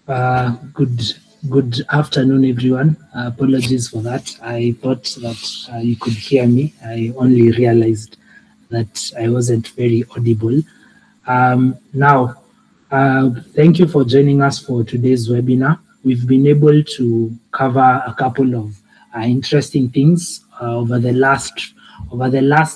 Good afternoon, everyone. Apologies for that. I thought that you could hear me. I only realized that I wasn't very audible. Now, thank you for joining us for today's webinar. We've been able to cover a couple of interesting things over the last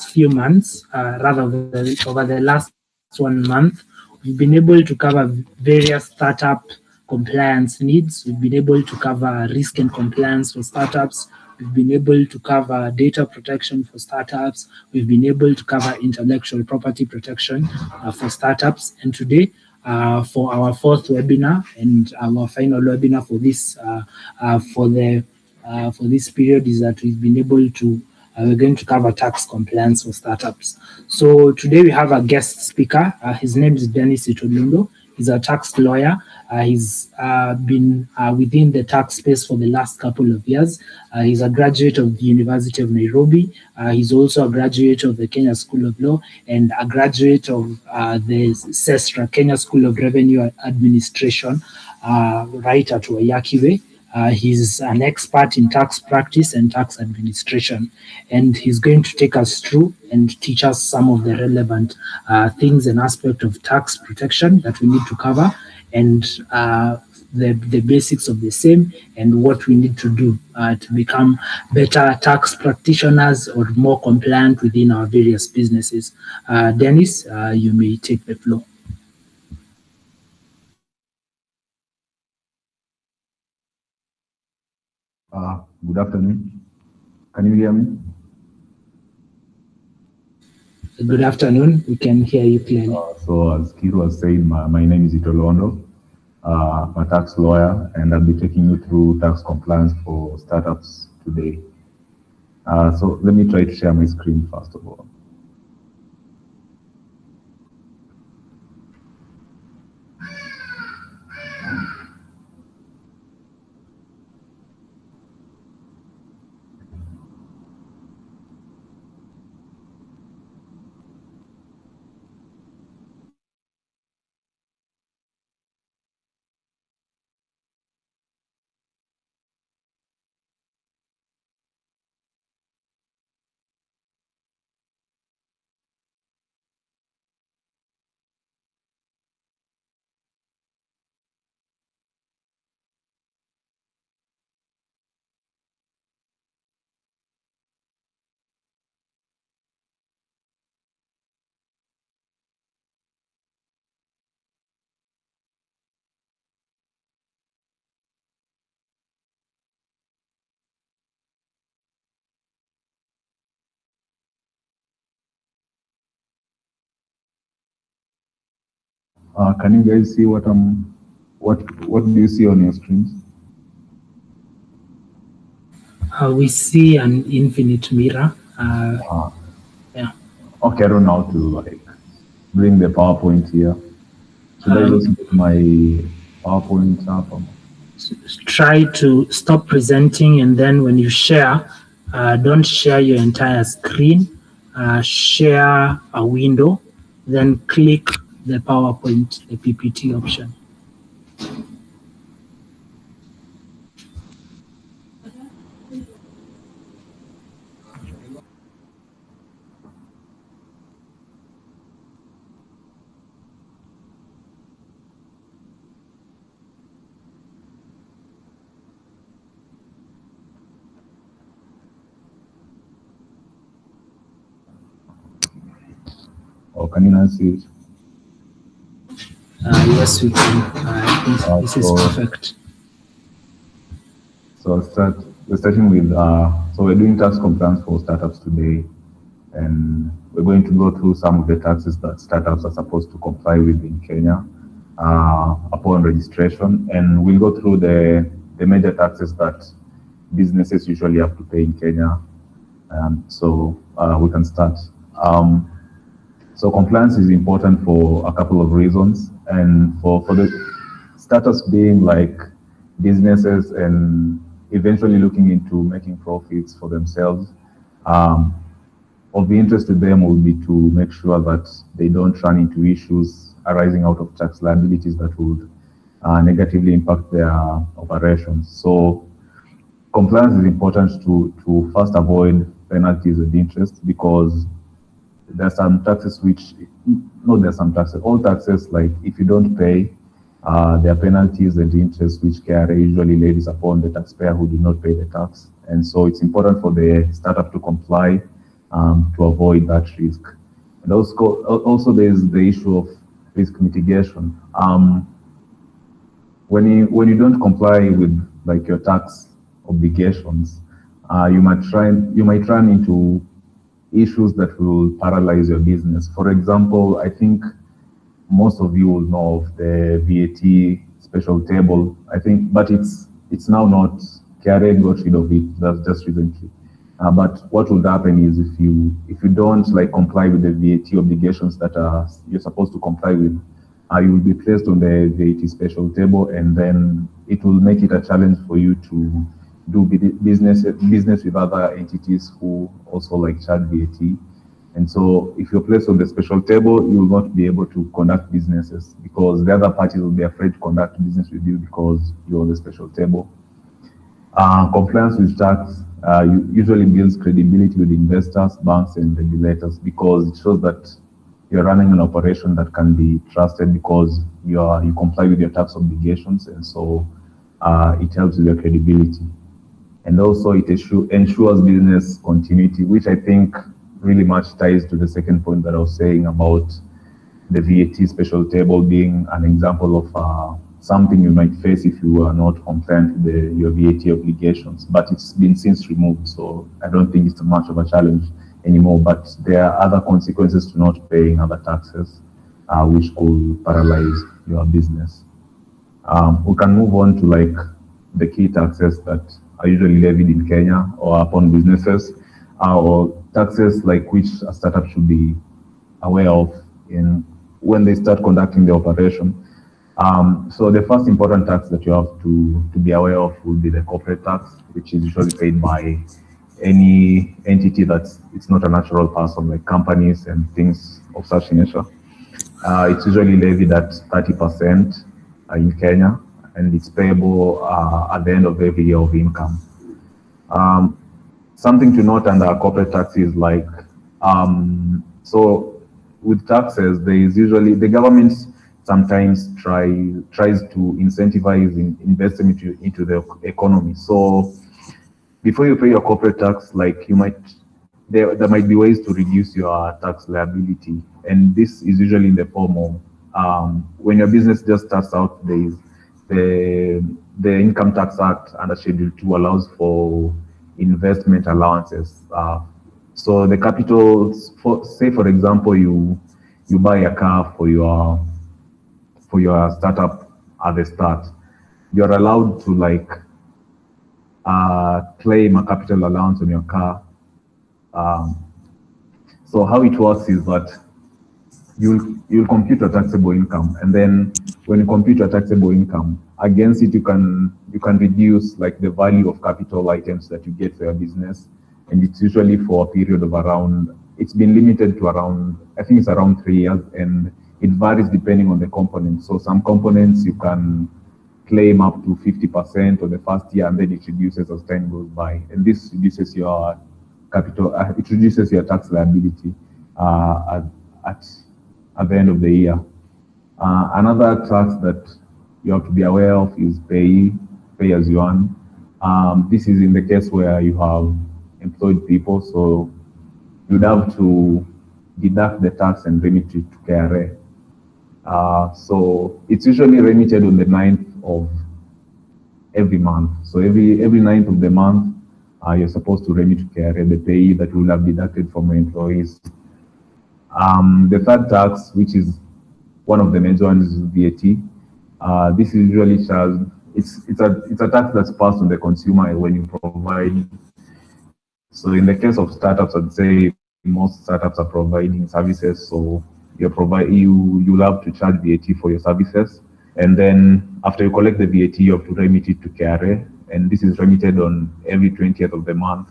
few months, over the last 1 month. We've been able to cover various startup compliance needs. We've been able to cover risk and compliance for startups. We've been able to cover data protection for startups. We've been able to cover intellectual property protection for startups. And today, for our fourth webinar and our final webinar for this period, is that we've been able to we're going to cover tax compliance for startups. So today we have a guest speaker. His name is Dennis Itolundo. He's a tax lawyer. He's been within the tax space for the last couple of years. He's a graduate of the University of Nairobi. He's also a graduate of the Kenya School of Law and a graduate of the CESRA, Kenya School of Revenue Administration, right at Waiyaki Way. He's an expert in tax practice and tax administration, and he's going to take us through and teach us some of the relevant things and aspects of tax protection that we need to cover, and the basics of the same, and what we need to do to become better tax practitioners or more compliant within our various businesses. Dennis, you may take the floor. Good afternoon. Can you hear me? Good afternoon. We can hear you clearly. So as Kiru was saying, my name is Itolundo. I'm a tax lawyer, and I'll be taking you through tax compliance for startups today. So let me try to share my screen first of all. Can you guys see what do you see on your screens? We see an infinite mirror. Yeah. Okay, I don't know how to bring the PowerPoint here. Should I just put my PowerPoint up? Try to stop presenting, and then when you share, don't share your entire screen. Share a window, then click the PowerPoint, the PPT option. Or can you not see it? Yes, we can. I think this is perfect. So we're starting with, so we're doing tax compliance for startups today, and we're going to go through some of the taxes that startups are supposed to comply with in Kenya upon registration, and we'll go through the major taxes that businesses usually have to pay in Kenya. So we can start. So compliance is important for a couple of reasons, and for the startups being like businesses and eventually looking into making profits for themselves, of the interest to them will be to make sure that they don't run into issues arising out of tax liabilities that would negatively impact their operations. So compliance is important to first avoid penalties and interest, because there are some taxes which, no, there are some taxes, all taxes, like if you don't pay, there are penalties and interest which KRA usually lays upon the taxpayer who did not pay the tax. And so it's important for the startup to comply to avoid that risk. And also there's the issue of risk mitigation. When you don't comply with like your tax obligations, you might run into issues that will paralyze your business. For example, I think most of you will know of the VAT special table. I think, but it's now not, KRA got rid of it. That's just recently. But what would happen is if you don't like comply with the VAT obligations that you're supposed to comply with, you will be placed on the VAT special table, and then it will make it a challenge for you to do business with other entities who also like charge VAT. And so if you're placed on the special table, you will not be able to conduct businesses, because the other parties will be afraid to conduct business with you because you're on the special table. Compliance with tax usually builds credibility with investors, banks, and regulators, because it shows that you're running an operation that can be trusted because you comply with your tax obligations, and so it helps with your credibility. And also it ensures business continuity, which I think really much ties to the second point that I was saying about the VAT special table being an example of something you might face if you are not compliant with your VAT obligations. But it's been since removed, so I don't think it's much of a challenge anymore. But there are other consequences to not paying other taxes, which could paralyze your business. We can move on to like the key taxes that are usually levied in Kenya or upon businesses, or taxes like which a startup should be aware of when they start conducting the operation. So the first important tax that you have to be aware of would be the corporate tax, which is usually paid by any entity it's not a natural person, like companies and things of such nature. It's usually levied at 30% in Kenya, and it's payable at the end of every year of income. Something to note under corporate tax is like, so with taxes, there is usually, the government sometimes tries to incentivize investment into the economy. So before you pay your corporate tax, like there might be ways to reduce your tax liability, and this is usually in the form of when your business just starts out, there is the Income Tax Act under Schedule 2 allows for investment allowances. So the capital, say for example, you buy a car for your startup at the start, you're allowed to like claim a capital allowance on your car. So how it works is that you'll compute a taxable income, and then when you compute your taxable income against it, you can reduce like the value of capital items that you get for your business, and it's usually for a period of around, it's been limited to around, I think it's around 3 years, and it varies depending on the component. So some components you can claim up to 50% of the first year, and then it reduces as time goes by, and this reduces your capital, it reduces your tax liability at the end of the year. Another tax that you have to be aware of is pay as you earn. This is in the case where you have employed people, so you'd have to deduct the tax and remit it to KRA. So it's usually remitted on the 9th of every month. So every 9th of the month, you're supposed to remit to KRA the pay that will have deducted from your employees. The third tax, which is one of the major ones, is VAT. This is usually charged. It's a tax that's passed on the consumer when you provide. So in the case of startups, I'd say most startups are providing services. So you'll have to charge VAT for your services, and then after you collect the VAT, you have to remit it to KRA, and this is remitted on every 20th of the month,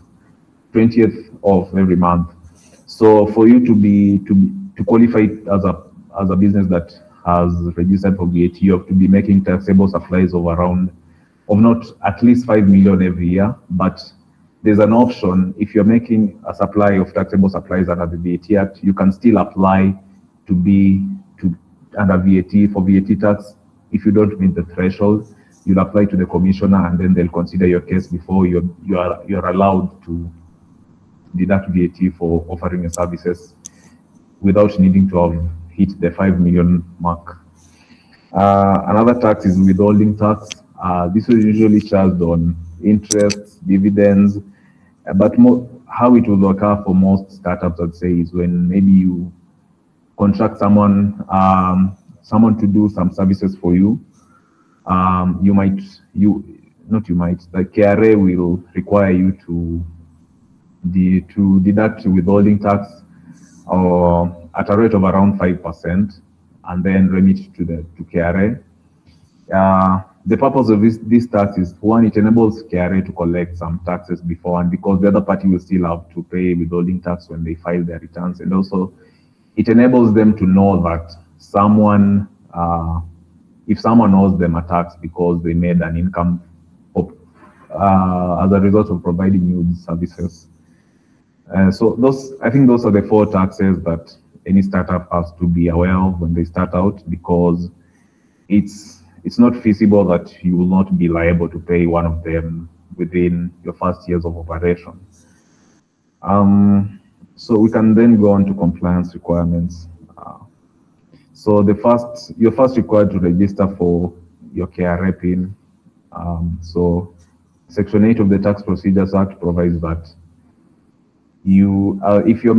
20th of every month. So for you to qualify as a business that has registered for VAT, you have to be making taxable supplies of not at least 5 million every year. But there's an option. If you're making a supply of taxable supplies under the VAT Act, you can still apply under VAT for VAT tax. If you don't meet the threshold, you'll apply to the commissioner, and then they'll consider your case before you're allowed to deduct VAT for offering your services without needing to have hit the 5 million mark. Another tax is withholding tax. This is usually charged on interest, dividends, but how it will occur for most startups, I'd say, is when maybe you contract someone to do some services for you. The KRA will require you to deduct withholding tax at a rate of around 5%, and then remit to KRA. The purpose of this tax is, one, it enables KRA to collect some taxes before, and because the other party will still have to pay withholding tax when they file their returns, and also it enables them to know that if someone owes them a tax because they made an income as a result of providing you these services. So I think those are the 4 taxes that any startup has to be aware of when they start out, because it's not feasible that you will not be liable to pay one of them within your first years of operation. So we can then go on to compliance requirements. So you're first required to register for your KRA PIN. So Section 8 of the Tax Procedures Act provides that if you're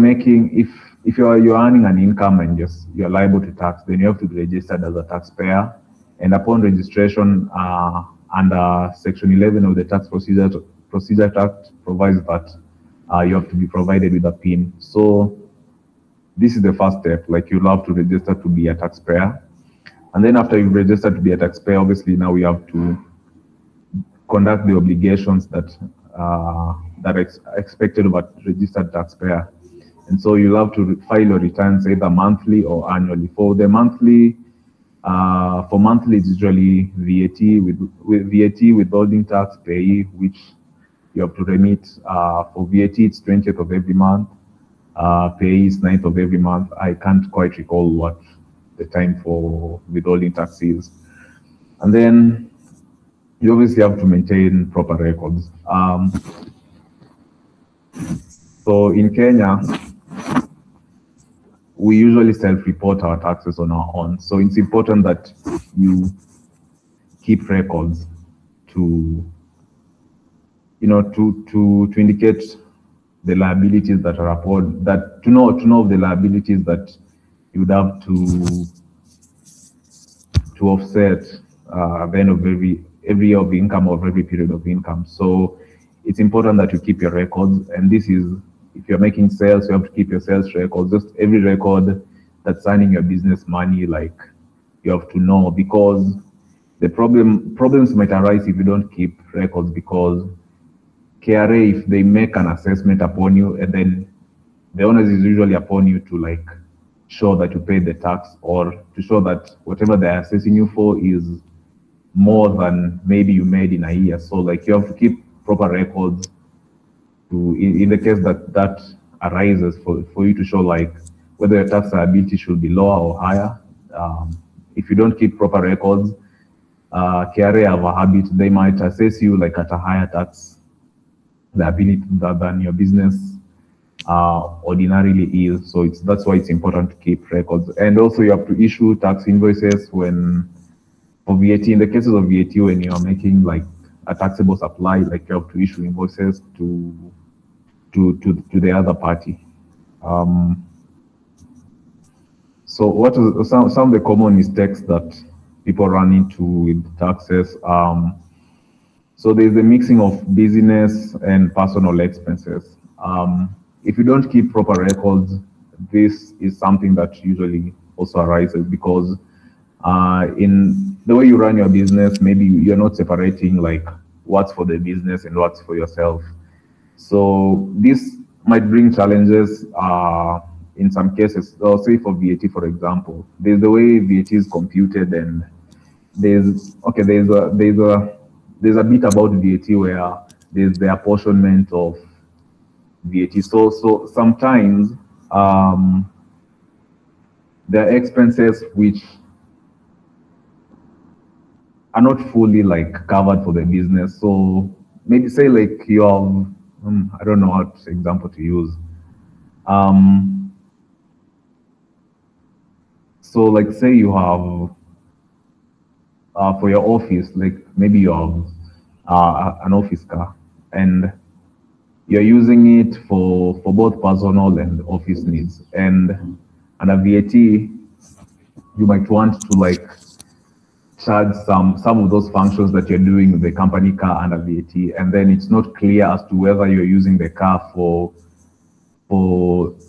earning an income and you're liable to tax, then you have to be registered as a taxpayer. And upon registration under Section 11 of the Tax Procedures Act provides that you have to be provided with a PIN. So this is the first step. Like, you'll have to register to be a taxpayer, and then after you've registered to be a taxpayer, obviously now we have to conduct the obligations that are expected of a registered taxpayer. And so you'll have to file your returns either monthly or annually. For monthly, it's usually VAT withholding tax payee, which you have to remit. For VAT, it's 20th of every month. Payee is 9th of every month. I can't quite recall what the time for withholding tax is. And then you obviously have to maintain proper records. So in Kenya, we usually self-report our taxes on our own. So it's important that you keep records to indicate the liabilities that are upon that, to know of the liabilities that you would have to offset at the end of every year of income or every period of income. So it's important that you keep your records, and this is, if you're making sales, you have to keep your sales records. Just every record that's earning your business money, like, you have to know, because the problems might arise if you don't keep records, because KRA, if they make an assessment upon you, and then the onus is usually upon you to, like, show that you paid the tax, or to show that whatever they're assessing you for is more than maybe you made in a year. So, like, you have to keep proper records in the case that arises, for you to show, like, whether your tax liability should be lower or higher. If you don't keep proper records, KRA have a habit, they might assess you, like, at a higher tax liability than your business ordinarily is. So that's why it's important to keep records. And also, you have to issue tax invoices for VAT. In the cases of VAT, when you are making, like, a taxable supply, like, you have to issue invoices to the other party. So what are some of the common mistakes that people run into with taxes? So there's the mixing of business and personal expenses. If you don't keep proper records, this is something that usually also arises, because in the way you run your business, maybe you're not separating, like, what's for the business and what's for yourself. So this might bring challenges in some cases, or say for VAT, for example, there's the way VAT is computed, and there's a bit about VAT where there's the apportionment of VAT. So sometimes there are expenses which are not fully like covered for the business. So maybe say like you have, I don't know what example to use. So like say you have for your office, like maybe you have an office car, and you're using it for both personal and office needs, and a VAT, you might want to like charge some of those functions that you're doing with the company car under VAT, and then it's not clear as to whether you're using the car for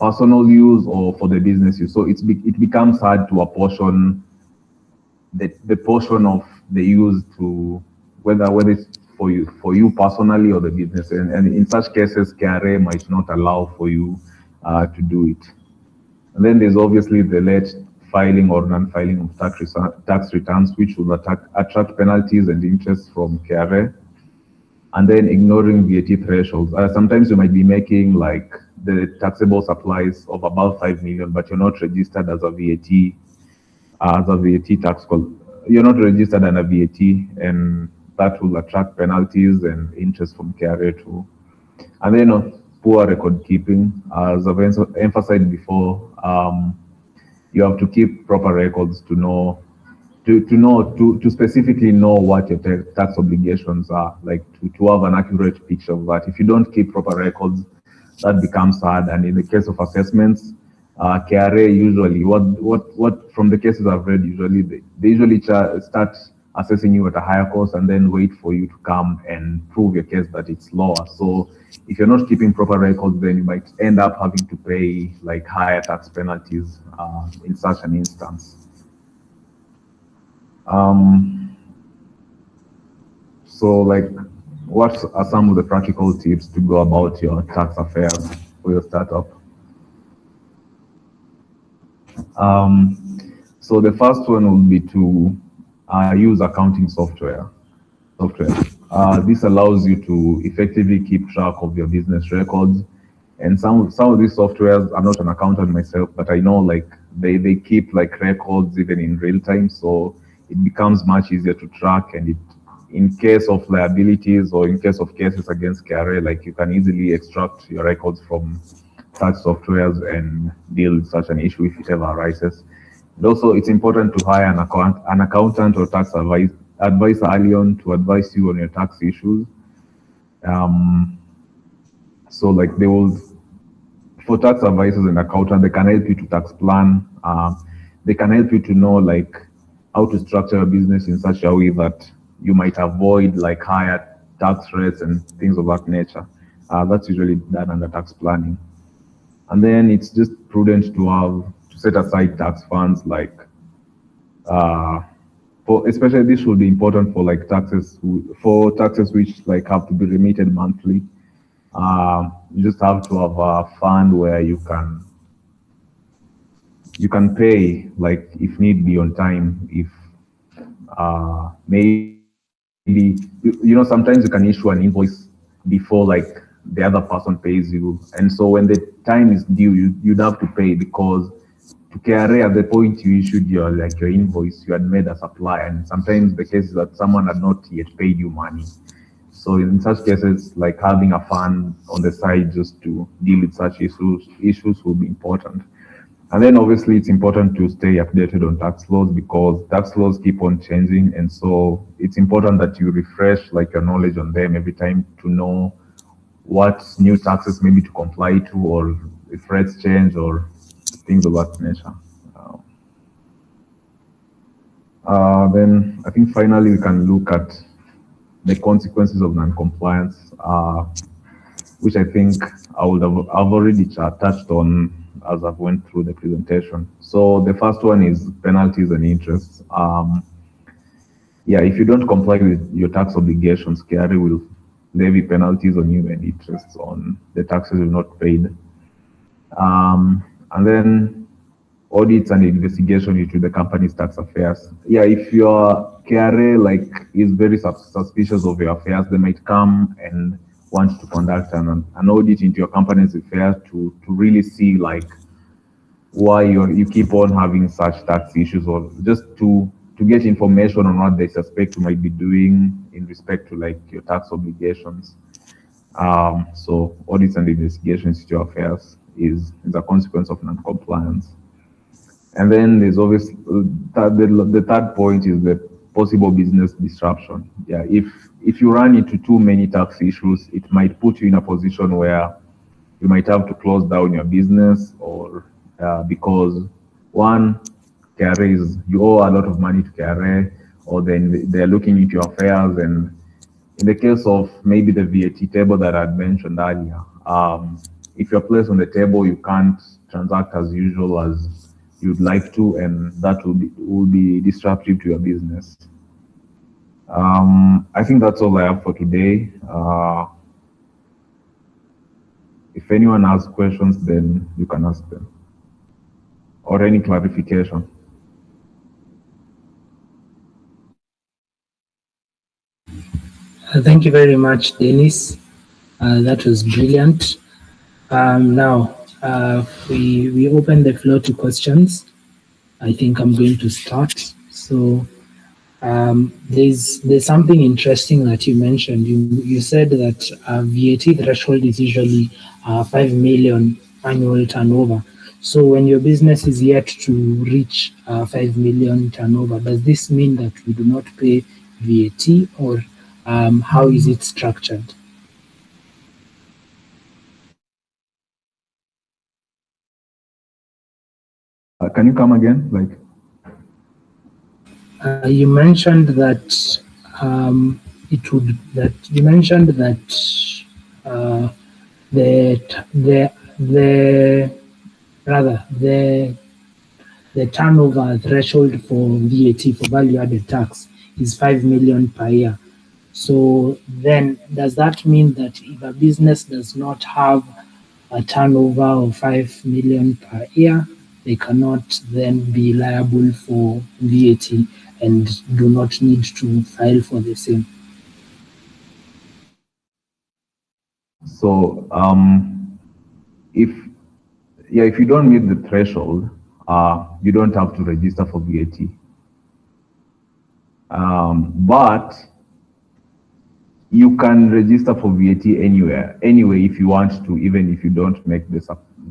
personal use or for the business use. So it becomes hard to apportion the portion of the use to whether it's for you personally or the business, and in such cases KRA might not allow for you to do it. And then there's obviously the late filing or non-filing of tax returns, which will attract penalties and interest from KRA. And then ignoring VAT thresholds. Sometimes you might be making like the taxable supplies of about 5 million, but you're not registered as a VAT tax code. You're not registered under VAT, and that will attract penalties and interest from KRA too. And then poor record keeping. As I've emphasized before, you have to keep proper records to specifically know what your tax obligations are, like to have an accurate picture of that. If you don't keep proper records, that becomes hard. And in the case of assessments, KRA usually, what from the cases I've read, usually they usually start assessing you at a higher cost and then wait for you to come and prove your case that it's lower. So if you're not keeping proper records, then you might end up having to pay like higher tax penalties in such an instance. So like, what are some of the practical tips to go about your tax affairs for your startup? So the first one would be to use accounting software. This allows you to effectively keep track of your business records. And some of these softwares, I'm not an accountant myself, but I know like they keep like records even in real time. So it becomes much easier to track, and in case of liabilities or in case of cases against KRA, like you can easily extract your records from such softwares and deal with such an issue if it ever arises. And also, it's important to hire an accountant or tax advisor early on to advise you on your tax issues. So like for tax advisors and accountants, they can help you to tax plan. They can help you to know like how to structure a business in such a way that you might avoid like higher tax rates and things of that nature. That's usually done under tax planning. And then it's just prudent to set aside tax funds, like especially this should be important for like taxes which like have to be remitted monthly. You just have to have a fund where you can pay like if need be on time. If maybe sometimes you can issue an invoice before like the other person pays you, and so when the time is due, you'd have to pay, because to KRA at the point you issued your invoice, you had made a supply, and sometimes the case is that someone had not yet paid you money. So in such cases, like having a fund on the side just to deal with such issues will be important. And then obviously it's important to stay updated on tax laws, because tax laws keep on changing, and so it's important that you refresh like your knowledge on them every time to know what new taxes maybe to comply to, or if rates change or things of that nature. Then I think finally we can look at the consequences of non-compliance, which I think I've already touched on as I've went through the presentation. So the first one is penalties and interests. If you don't comply with your tax obligations, KRA will levy penalties on you and interests on the taxes you've not paid. And then audits and investigation into the company's tax affairs. Yeah, if your KRA like is very suspicious of your affairs, they might come and want to conduct an audit into your company's affairs to really see like why you keep on having such tax issues, or just to get information on what they suspect you might be doing in respect to like your tax obligations. So audits and investigations into your affairs is a consequence of non-compliance. And then there's obviously the third point is the possible business disruption. Yeah, if you run into too many tax issues, it might put you in a position where you might have to close down your business, or because one, KRA is, you owe a lot of money to KRA, or then they're looking into your affairs. And in the case of maybe the VAT table that I mentioned earlier, if you're placed on the table, you can't transact as usual as you'd like to, and that will be disruptive to your business. I think that's all I have for today. If anyone has questions, then you can ask them, or any clarification. Thank you very much, Dennis. That was brilliant. Now, we open the floor to questions. I think I'm going to start. So there's something interesting that you mentioned. You said that VAT threshold is usually 5 million annual turnover. So when your business is yet to reach 5 million turnover, does this mean that we do not pay VAT, or how is it structured? Can you come again? Like, you mentioned that you mentioned that the turnover threshold for VAT, for value-added tax, is 5 million per year. So then, does that mean that if a business does not have a turnover of 5 million per year, they cannot then be liable for VAT and do not need to file for the same? So if you don't meet the threshold, you don't have to register for VAT. But you can register for VAT anyway if you want to, even if you don't make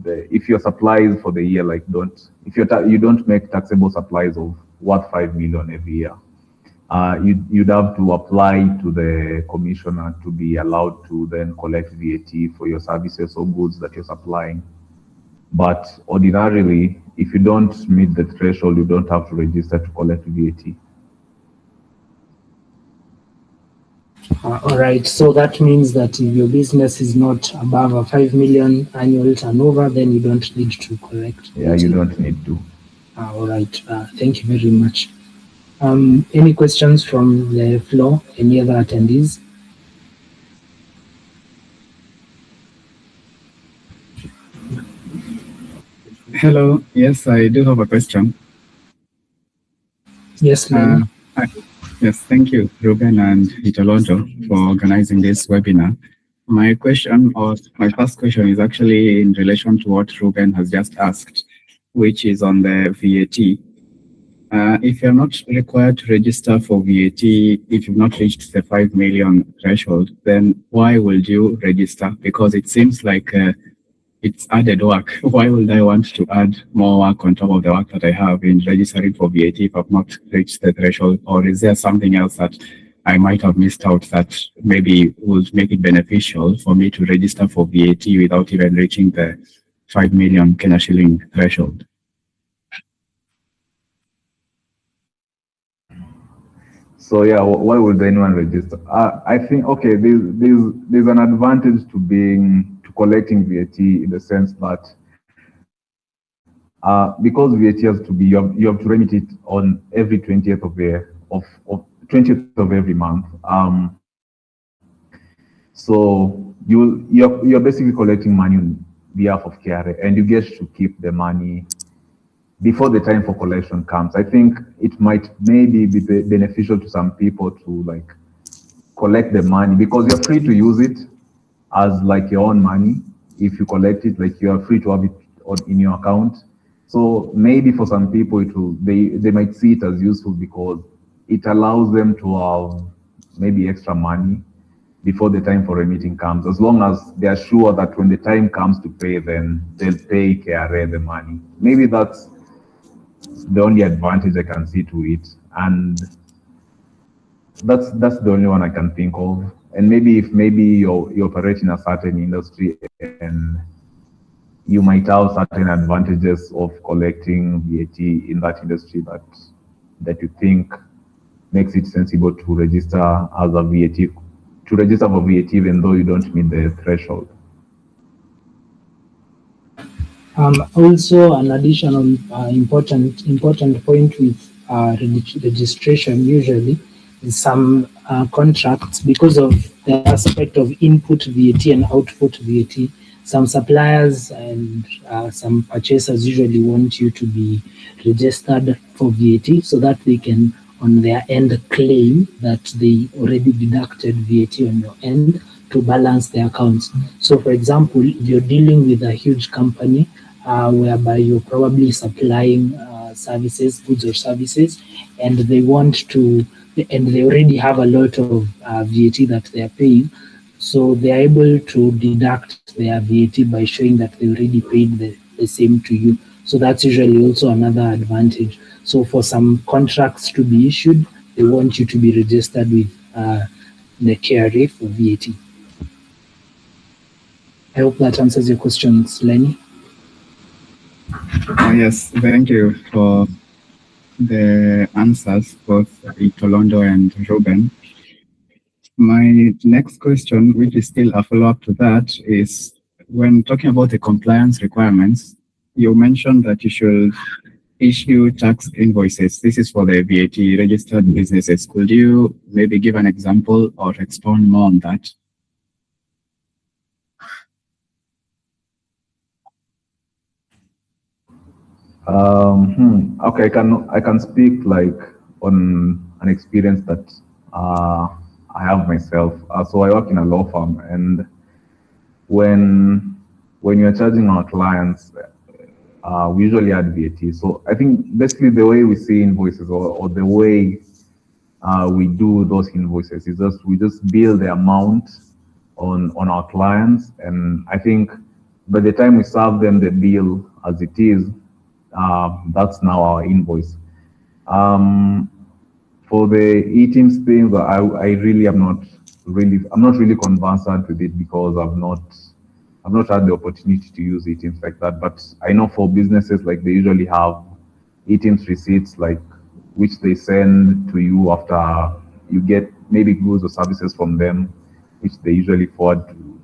if your supplies for the year you don't make taxable supplies of worth 5 million every year. You'd have to apply to the commissioner to be allowed to then collect VAT for your services or goods that you're supplying. But ordinarily, if you don't meet the threshold, you don't have to register to collect VAT. All right, so that means that if your business is not above a 5 million annual turnover, then you don't need to collect. Yeah, you don't need to. All right, thank you very much. Any questions from the floor? Any other attendees? Hello. Yes, I do have a question. Yes, ma'am. Yes, thank you, Ruben and Itolonjo, for organizing this webinar. My first question is actually in relation to what Ruben has just asked, which is on the VAT. If you're not required to register for VAT, if you've not reached the 5 million threshold, then why would you register? Because it seems like it's added work. Why would I want to add more work on top of the work that I have in registering for VAT if I've not reached the threshold? Or is there something else that I might have missed out that maybe would make it beneficial for me to register for VAT without even reaching the 5 million Kenya shilling threshold? So yeah, why would anyone register? I think, okay, there's an advantage to collecting VAT in the sense that because VAT has to be, you have to remit it on every 20th of every month. So you're basically collecting money behalf of KRA, and you get to keep the money before the time for collection comes. I think it might maybe be beneficial to some people to like collect the money, because you're free to use it as like your own money. If you collect it, like you are free to have it in your account. So maybe for some people, they might see it as useful because it allows them to have maybe extra money before the time for remitting comes, as long as they are sure that when the time comes to pay, then they'll pay KRA the money.Maybe that's the only advantage I can see to it, and that's the only one I can think of. And maybe if you operate in a certain industry and you might have certain advantages of collecting VAT in that industry that you think makes it sensible to register as a VAT, to register for VAT even though you don't meet the threshold. Also, an additional important point with registration usually is some contracts, because of the aspect of input VAT and output VAT. Some suppliers and some purchasers usually want you to be registered for VAT so that they can, on their end, claim that they already deducted VAT on your end to balance their accounts. So, for example, if you're dealing with a huge company whereby you're probably supplying services, goods or services, and they want to, and they already have a lot of VAT that they are paying, so they are able to deduct their VAT by showing that they already paid the same to you. So that's usually also another advantage. So for some contracts to be issued, they want you to be registered with the KRA for VAT. I hope that answers your questions, Lenny. Yes, thank you for the answers, both Itolondo and Ruben. My next question, which is still a follow-up to that, is when talking about the compliance requirements, you mentioned that you should issue tax invoices. This is for the VAT registered businesses. Could you maybe give an example or expound more on that? Okay, I can speak like on an experience that I have myself. So I work in a law firm, and when you're charging our clients, we usually add VAT. So I think basically the way we see invoices or the way we do those invoices is we just bill the amount on our clients, and I think by the time we serve them the bill as it is, that's now our invoice. For the eTeams thing, I really am not really conversant with it because I've not had the opportunity to use eTeams like that. But I know for businesses, like they usually have eTeams receipts, like which they send to you after you get maybe goods or services from them, which they usually forward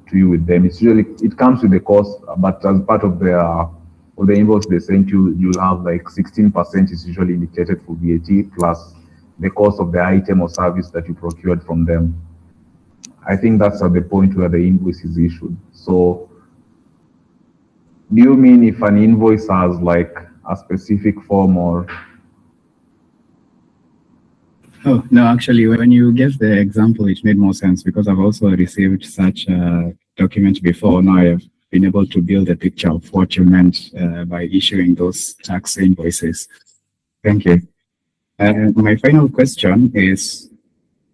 to you with them. It comes with the cost, but as part of the invoice they send you, you'll have like 16% is usually indicated for VAT plus the cost of the item or service that you procured from them. I think that's at the point where the invoice is issued. So do you mean if an invoice has like a specific form or? Oh, no, actually, when you gave the example, it made more sense because I've also received such a document before. Now I've been able to build a picture of what you meant by issuing those tax invoices. Thank you. My final question is,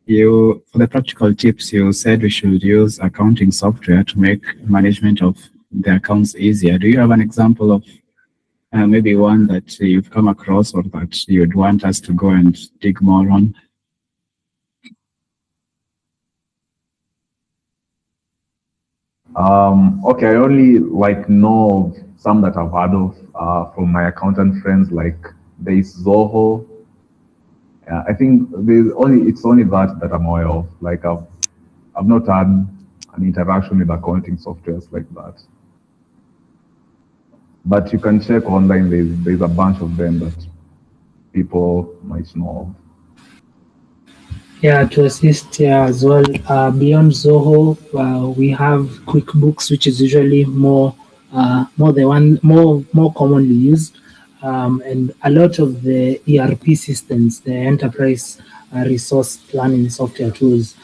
for the practical tips, you said we should use accounting software to make management of the accounts easier. Do you have an example of maybe one that you've come across or that you'd want us to go and dig more on? Okay, I only know some that I've heard of from my accountant friends. Like there's Zoho. I think it's only that I'm aware of. Like I've not had an interaction with accounting softwares like that. But you can check online. There's a bunch of them that people might know of. Yeah, to assist as well, beyond Zoho, we have QuickBooks, which is usually more more commonly used. And a lot of the ERP systems, the enterprise resource planning software tools,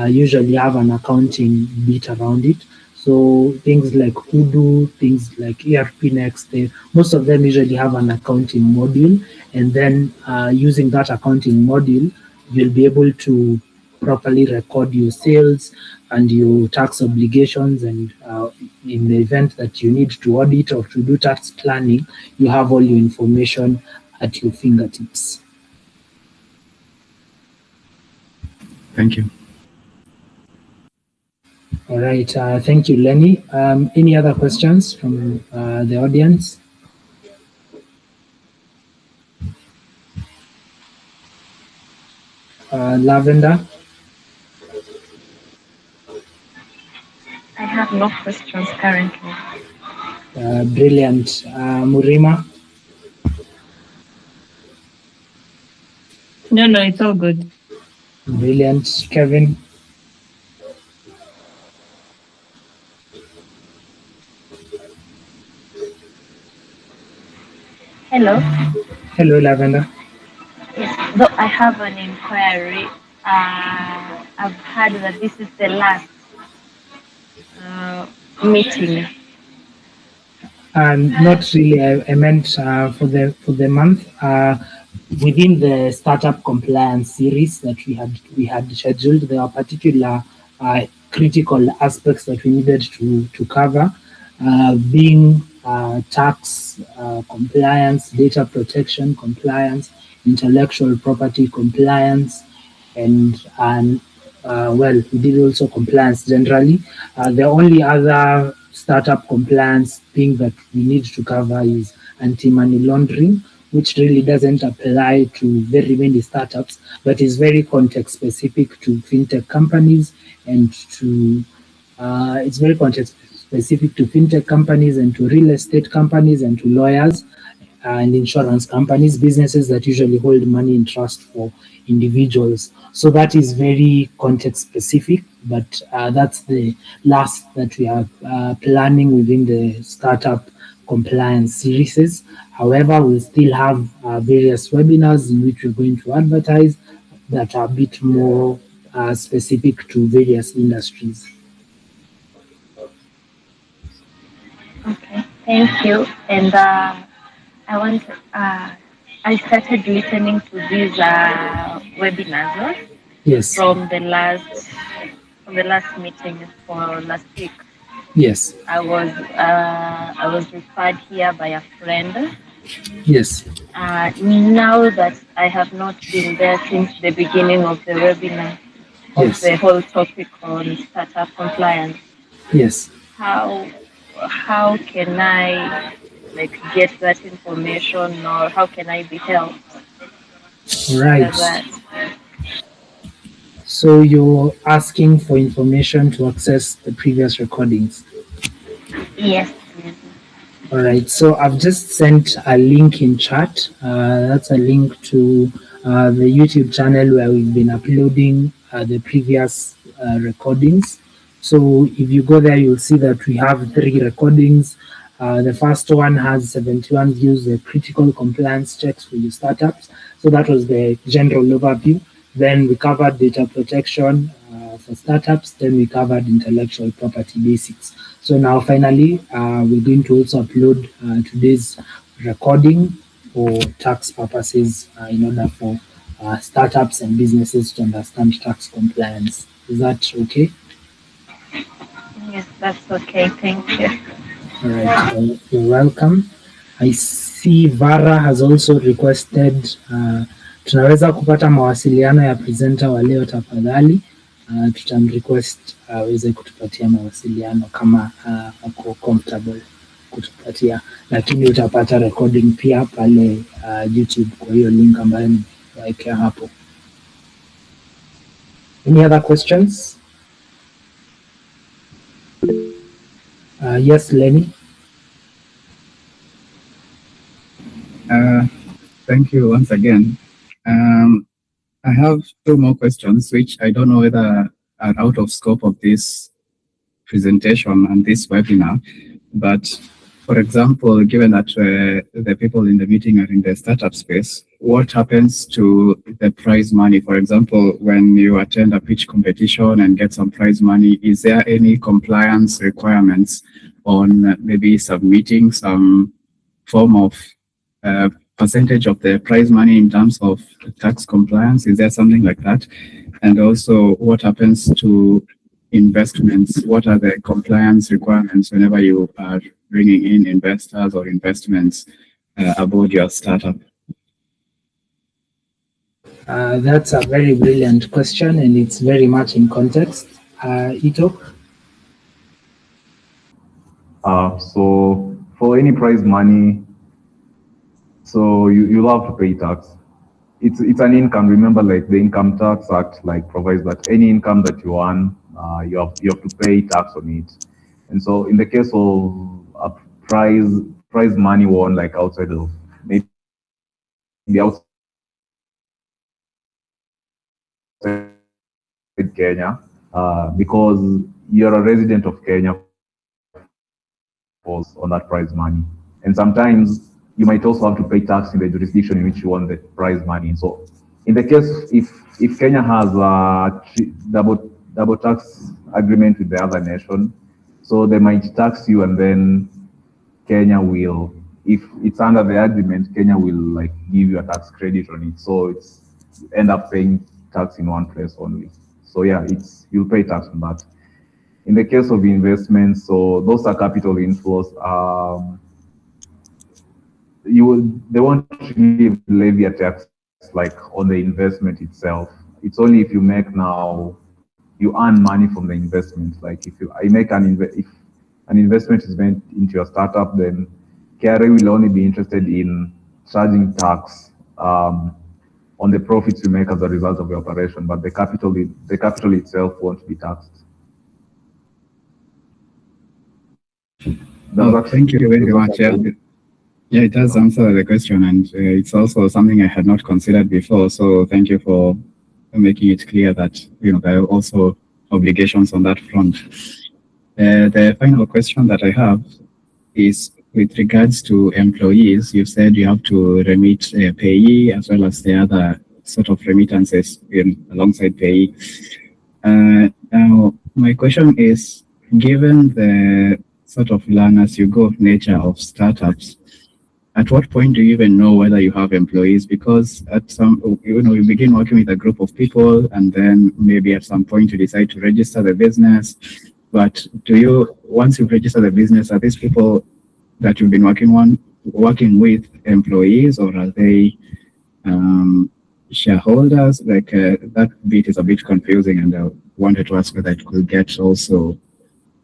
usually have an accounting bit around it. So things like Odoo, things like ERP Next, most of them usually have an accounting module. And then using that accounting module, you'll be able to properly record your sales and your tax obligations, and in the event that you need to audit or to do tax planning, you have all your information at your fingertips. Thank you. All right, thank you, Lenny. Any other questions from the audience? Lavender? I have no questions currently. Brilliant. Murima? No, it's all good. Brilliant. Kevin? Hello. Hello, Lavender. Yes, though I have an inquiry. I've heard that this is the last meeting. Not really. I meant for the month. Within the startup compliance series that we had scheduled, there are particular critical aspects that we needed to cover, being tax compliance, data protection compliance, intellectual property compliance, and well, we did also compliance generally. The only other startup compliance thing that we need to cover is anti-money laundering, which really doesn't apply to very many startups, but is very context specific to fintech companies and to it's very context specific to fintech companies and to real estate companies and to lawyers and insurance companies, businesses that usually hold money in trust for individuals. So that is very context specific, but that's the last that we are planning within the startup compliance series. However, we still have various webinars in which we're going to advertise that are a bit more specific to various industries. Okay, thank you. And I started listening to these webinars. Yes. From the last meeting for last week. Yes. I was referred here by a friend. Yes. Now that I have not been there since the beginning of the webinar, of the whole topic on startup compliance. Yes. How can I get that information, or how can I be helped? Right. So you're asking for information to access the previous recordings? Yes. All right. So I've just sent a link in chat. That's a link to the YouTube channel where we've been uploading the previous recordings. So if you go there, you'll see that we have 3 recordings. The first one has 71 views, the critical compliance checks for your startups. So that was the general overview. Then we covered data protection for startups. Then we covered intellectual property basics. So now finally, we're going to also upload today's recording for tax purposes in order for startups and businesses to understand tax compliance. Is that okay? Yes, that's okay. Thank you. All right, you're welcome. I see Vara has also requested tunaweza kupata mawasiliano ya presenter wa leo tafadhali. Tutamrequest aweze kutupatia mawasiliano kama ako comfortable kutupatia, lakini utapata recording pia pale YouTube kwa hiyo link ambayo nimewekea hapo. Any other questions? Yes, Lenny. Thank you once again. I have 2 more questions, which I don't know whether are out of scope of this presentation and this webinar, but For example, given that the people in the meeting are in the startup space, what happens to the prize money? For example, when you attend a pitch competition and get some prize money, is there any compliance requirements on maybe submitting some form of percentage of the prize money in terms of tax compliance? Is there something like that? And also, what happens to investments? What are the compliance requirements whenever you are bringing in investors or investments about your startup? That's a very brilliant question, and it's very much in context. Ito? So for any prize money, so you'll have to pay tax. It's an income. Remember, like the Income Tax Act, like provides that any income that you earn, you have to pay tax on it. And so in the case of a prize money won like outside of maybe outside Kenya, because you're a resident of Kenya on that prize money. And sometimes you might also have to pay tax in the jurisdiction in which you won the prize money. So in the case, if Kenya has a double tax agreement with the other nation, so they might tax you, and then Kenya will, if it's under the agreement, Kenya will like give you a tax credit on it. So it's end up paying tax in one place only. So yeah, you'll pay tax on that. In the case of investments, so those are capital inflows. They won't really levy a tax like on the investment itself. It's only if you you earn money from the investment. Like if an investment is made into your startup, then KRA will only be interested in charging tax on the profits you make as a result of your operation, but the capital itself won't be taxed. Thank you very much. Yeah, it does answer the question, and it's also something I had not considered before. So thank you for making it clear that there are also obligations on that front. The final question that I have is with regards to employees. You said you have to remit payee as well as the other sort of remittances alongside payee. Now, my question is, given the sort of learn as you go nature of startups, at what point do you even know whether you have employees? Because at you begin working with a group of people, and then maybe at some point you decide to register the business. But once you register the business, are these people that you've been working with employees, or are they shareholders? Like that bit is a bit confusing, and I wanted to ask whether it could get also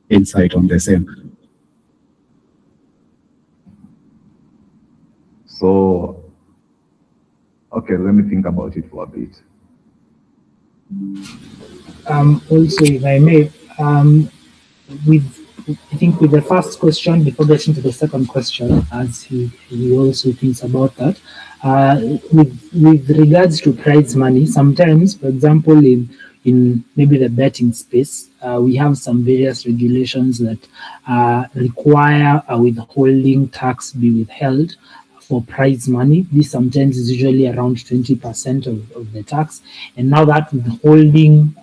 insight on the same. So, okay, let me think about it for a bit. Also, if I may, I think with the first question, before getting to the second question, as he also thinks about that, with regards to prize money, sometimes, for example, in maybe the betting space, we have some various regulations that require a withholding tax be withheld for prize money. This sometimes is usually around 20% of the tax, and now that withholding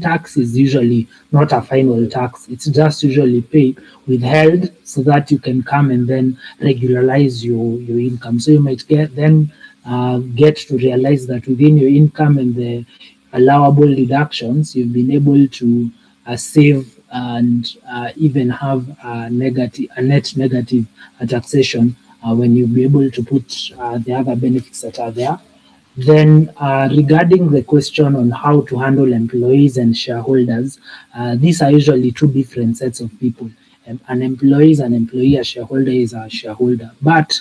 tax is usually not a final tax. It's just usually withheld so that you can come and then regularize your income. So you might get to realize that within your income and the allowable deductions, you've been able to save and even have a net negative taxation when you'll be able to put the other benefits that are there. Then regarding the question on how to handle employees and shareholders, these are usually two different sets of people. An employee is an employee, a shareholder is a shareholder. But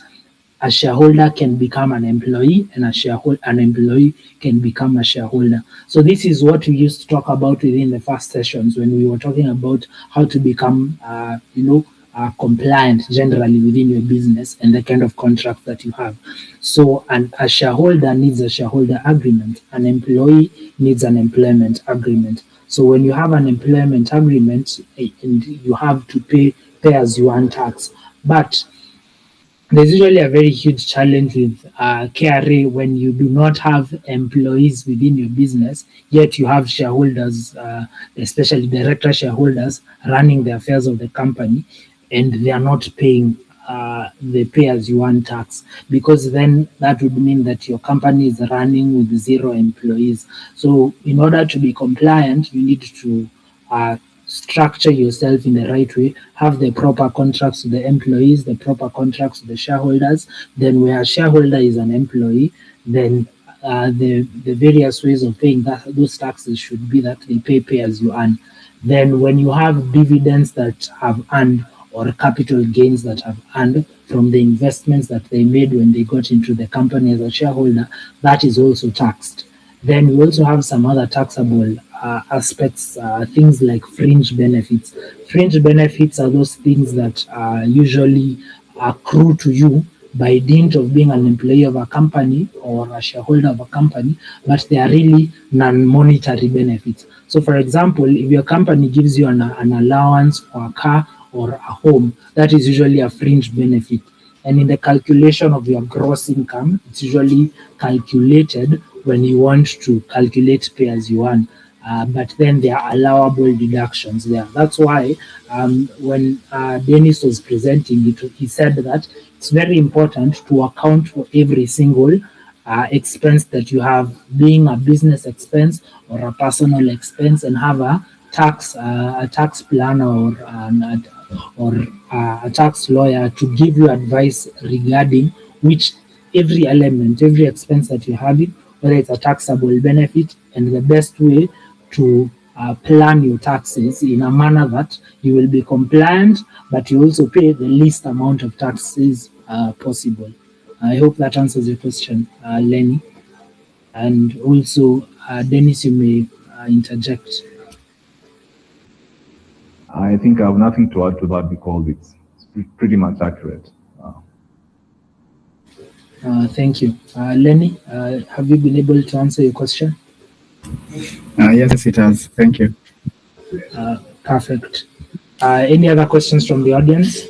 a shareholder can become an employee, and an employee can become a shareholder. So this is what we used to talk about within the first sessions when we were talking about how to become, compliant generally within your business and the kind of contract that you have. So a shareholder needs a shareholder agreement. An employee needs an employment agreement. So when you have an employment agreement and you have to pay as you earn tax, but there's usually a very huge challenge with KRA when you do not have employees within your business, yet you have shareholders, especially director shareholders, running the affairs of the company, and they are not paying the pay as you earn tax, because then that would mean that your company is running with 0 employees. So in order to be compliant, you need to structure yourself in the right way, have the proper contracts with the employees, the proper contracts with the shareholders. Then where a shareholder is an employee, then the various ways of paying those taxes should be that they pay as you earn. Then when you have dividends that have earned or capital gains that have earned from the investments that they made when they got into the company as a shareholder, that is also taxed. Then we also have some other taxable aspects, things like fringe benefits. Fringe benefits are those things that usually accrue to you by dint of being an employee of a company or a shareholder of a company, but they are really non-monetary benefits. So for example, if your company gives you an allowance for a car or a home, that is usually a fringe benefit. And in the calculation of your gross income, it's usually calculated when you want to calculate pay as you earn. But then there are allowable deductions there. That's why when Dennis was presenting it, he said that it's very important to account for every single expense that you have, being a business expense or a personal expense, and have a tax plan or a tax lawyer to give you advice regarding which every element, every expense that you have, whether it's a taxable benefit, and the best way to plan your taxes in a manner that you will be compliant, but you also pay the least amount of taxes possible. I hope that answers your question, Lenny. And also, Dennis, you may interject. I think I have nothing to add to that because it's pretty much accurate. Thank you. Lenny, have you been able to answer your question? Yes, it has. Thank you. Perfect. Any other questions from the audience?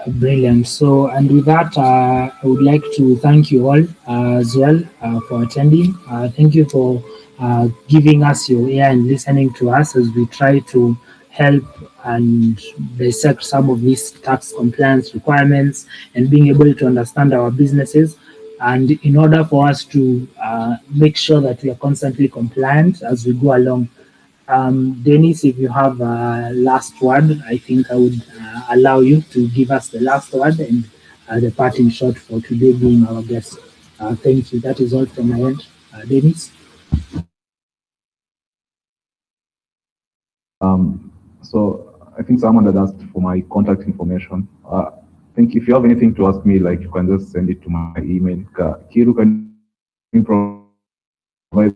Brilliant. So, and with that, I would like to thank you all as well for attending. Thank you for giving us your ear and listening to us as we try to help and dissect some of these tax compliance requirements and being able to understand our businesses. And in order for us to make sure that we are constantly compliant as we go along, Dennis, if you have a last word, I think I would allow you to give us the last word and the parting shot for today being our guest. Thank you. That is all from my end. Dennis? So I think someone had asked for my contact information. I think if you have anything to ask me, like you can just send it to my email. Kiru, can you provide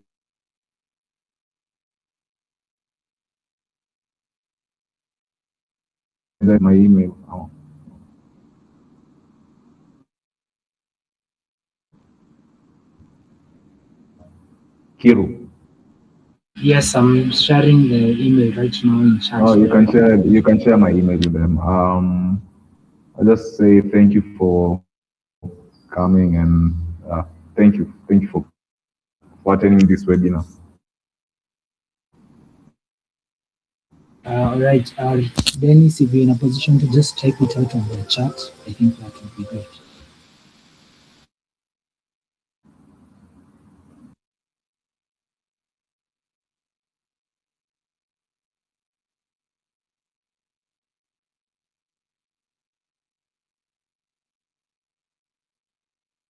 my email? Kiru. Yes, I'm sharing the email right now in chat. Oh, you can share my email with them. I'll just say thank you for coming and thank you for attending this webinar. All right, Dennis, if you're in a position to just type it out of the chat, I think that would be great.